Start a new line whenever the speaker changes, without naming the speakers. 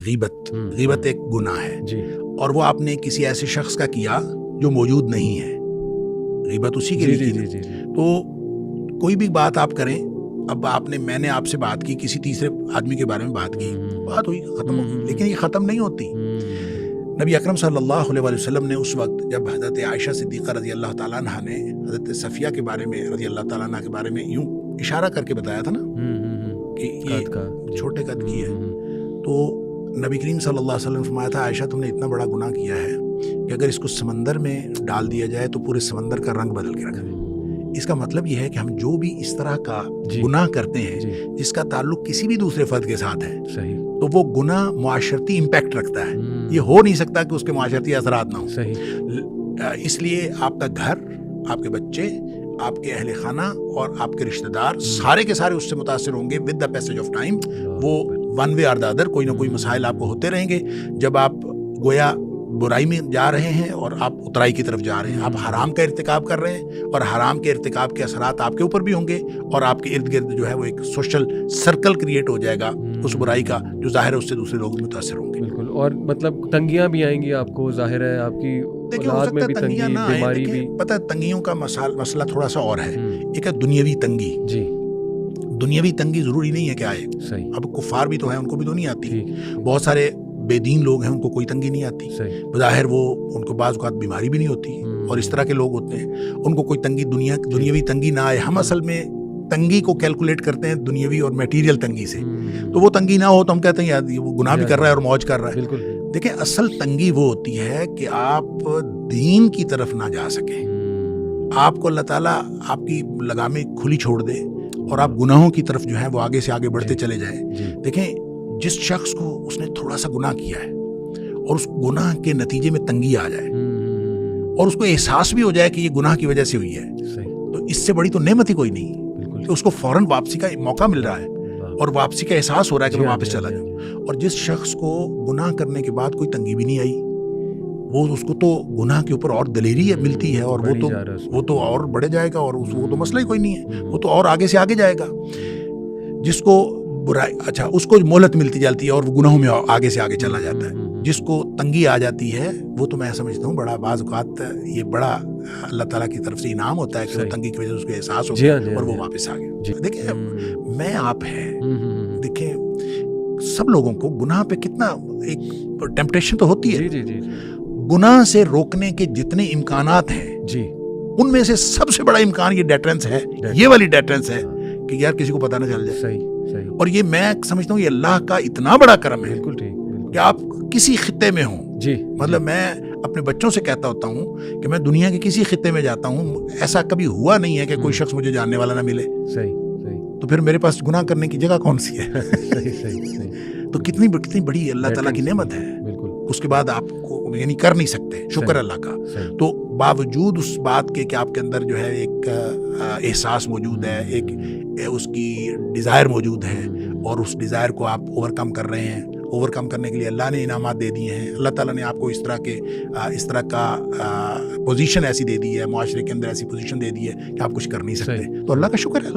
غیبت ایک گناہ ہے جی، اور وہ آپ نے کسی ایسے شخص کا کیا جو موجود نہیں ہے، غیبت اسی کے لیے کی۔ تو کوئی بھی بات آپ کریں، اب میں نے آپ سے بات کی، کسی تیسرے آدمی کے بارے میں بات کی، بات ہوئی، ختم ہو گئی، لیکن یہ ختم نہیں ہوتی۔ نبی اکرم صلی اللہ علیہ وسلم نے اس وقت جب حضرت عائشہ صدیقہ رضی اللہ تعالیٰ عنہ نے حضرت صفیہ کے بارے میں رضی اللہ تعالیٰ عنہ کے بارے میں یوں اشارہ کر کے بتایا تھا نا کہ یہ چھوٹے قد کی ہے، تو نبی کریم صلی اللہ علیہ وسلم فرمایا تھا عائشہ تم نے اتنا بڑا گناہ کیا ہے کہ اگر اس کو سمندر میں ڈال دیا جائے تو پورے سمندر کا رنگ بدل کے رکھ دے۔ اس کا مطلب یہ ہے کہ ہم جو بھی اس طرح کا گناہ کرتے ہیں جس کا تعلق کسی بھی دوسرے فرد کے ساتھ ہے تو وہ گناہ معاشرتی امپیکٹ رکھتا ہے، یہ ہو نہیں سکتا کہ اس کے معاشرتی اثرات نہ ہوں۔ اس لیے آپ کا گھر، آپ کے بچے، آپ کے اہل خانہ اور آپ کے رشتہ دار سارے کے سارے اس سے متاثر ہوں گے with the passage of time. وہ ون وے اور دا ادر کوئی نہ کوئی مسائل آپ کو ہوتے رہیں گے جب آپ گویا برائی میں جا رہے ہیں اور آپ اترائی کی طرف جا رہے ہیں، آپ حرام کا ارتکاب کر رہے ہیں اور حرام کے ارتکاب کے اثرات آپ کے اوپر بھی ہوں گے، اور آپ کے ارد گرد جو ہے وہ ایک سوشل سرکل کریٹ ہو جائے گا اس برائی کا، جو ظاہر ہے اس سے دوسرے لوگ متاثر ہوں گے۔
بالکل، اور مطلب تنگیاں بھی آئیں گی آپ کو، ظاہر ہے آپ کی اولاد میں بھی تنگی، بیماری بھی۔
پتہ ہے تنگیوں کا مسئلہ تھوڑا سا اور ہے، ایک ہے دنیاوی تنگی۔ جی، دنیاوی تنگی ضروری نہیں ہے کہ آئے، اب کفار بھی تو ہیں، ان کو بھی تو نہیں آتی، بہت سارے بے دین لوگ ہیں ان کو کوئی تنگی نہیں آتی، بظاہر وہ ان کو بعض اوقات بیماری بھی نہیں ہوتی، اور اس طرح کے لوگ ہوتے ہیں ان کو کوئی تنگی دنیاوی تنگی نہ آئے۔ ہم اصل میں تنگی کو کیلکولیٹ کرتے ہیں دنیاوی اور میٹیریل تنگی سے، تو وہ تنگی نہ ہو تو ہم کہتے ہیں یار وہ گناہ بھی کر رہا ہے اور موج کر رہا ہے۔ دیکھیں اصل تنگی وہ ہوتی ہے کہ آپ دین کی طرف نہ جا سکیں، آپ کو اللہ تعالیٰ آپ کی لگامیں کھلی چھوڑ دے اور آپ گناہوں کی طرف جو ہے وہ آگے سے آگے بڑھتے چلے جائیں۔ دیکھیں جس شخص کو اس نے تھوڑا سا گناہ کیا ہے اور اس گناہ کے نتیجے میں تنگی آ جائے اور اس کو احساس بھی ہو جائے کہ یہ گناہ کی وجہ سے ہوئی ہے، تو اس سے بڑی تو نعمت ہی کوئی نہیں کہ اس کو فوراً واپسی کا موقع مل رہا ہے اور واپسی کا احساس ہو رہا ہے کہ میں واپس چلا جاؤں۔ اور جس شخص کو گناہ کرنے کے بعد کوئی تنگی بھی نہیں آئی، وہ اس کو تو گناہ کے اوپر اور دلیری ملتی ہے، اور وہ تو اور بڑھ جائے گا، اور وہ تو مسئلہ ہی کوئی نہیں ہے، وہ تو اور آگے سے آگے جائے گا۔ جس کو برائی اس کو مہلت ملتی جاتی ہے اور وہ گناہوں میں آگے سے آگے چلا جاتا ہے۔ جس کو تنگی آ جاتی ہے وہ تو میں سمجھتا ہوں بڑا بعض اوقات یہ بڑا اللہ تعالیٰ کی طرف سے انعام ہوتا ہے کہ وہ تنگی کی وجہ سے اس کو احساس ہو گیا اور وہ واپس آ گیا۔ دیکھیں میں آپ ہیں، دیکھیں سب لوگوں کو گناہ پہ کتنا ایک ٹیمپٹیشن تو ہوتی ہے، گناہ سے روکنے کے جتنے امکانات ہیں ان میں سے سب سے بڑا امکان یہ ڈیٹرنس ہے، یہ والی ڈیٹرنس ہے کہ یار کسی کو پتہ نہ چل جائے۔ اور یہ میں سمجھتا ہوں یہ اللہ کا اتنا بڑا کرم ہے کہ آپ کسی خطے میں ہوں، مطلب میں اپنے بچوں سے کہتا ہوتا ہوں کہ میں دنیا کے کسی خطے میں جاتا ہوں، ایسا کبھی ہوا نہیں ہے کہ کوئی شخص مجھے جاننے والا نہ ملے، تو پھر میرے پاس گناہ کرنے کی جگہ کون سی ہے؟ تو کتنی بڑی اللہ تعالیٰ کی نعمت ہے، اس کے بعد آپ کو یعنی کر نہیں سکتے، شکر اللہ کا۔ تو باوجود اس بات کے کہ آپ کے اندر جو ہے ایک احساس موجود ہے، ایک اس کی ڈیزائر موجود ہے، اور اس ڈیزائر کو آپ اوور کم کر رہے ہیں، اوور کم کرنے کے لیے اللہ نے انعامات دے دیے ہیں، اللہ تعالیٰ نے آپ کو اس طرح کا پوزیشن ایسی دے دی ہے، معاشرے کے اندر ایسی پوزیشن دے دی ہے کہ آپ کچھ کر نہیں سکتے، تو اللہ کا شکر ہے۔